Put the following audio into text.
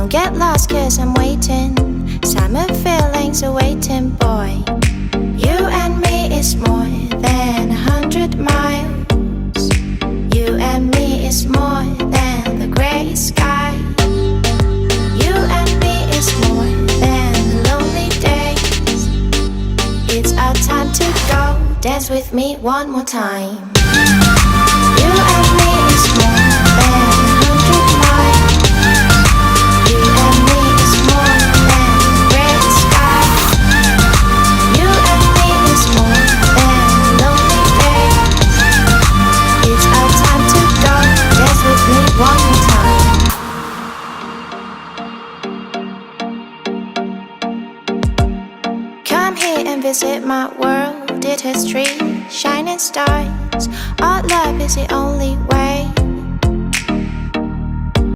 Don't get lost cause I'm waiting. Summer feelings are waiting, boy. You and me is more than 100 miles. You and me is more than the gray sky. You and me is more than the lonely days. It's our time to go. Dance with me one more time. You and me is more than 100 miles. You and me is more than gray sky. You and me is more than lonely days. It's our time to go. Dance with me one more time. Come here and visit my world. It has trees, shining stars. Our love is the only way.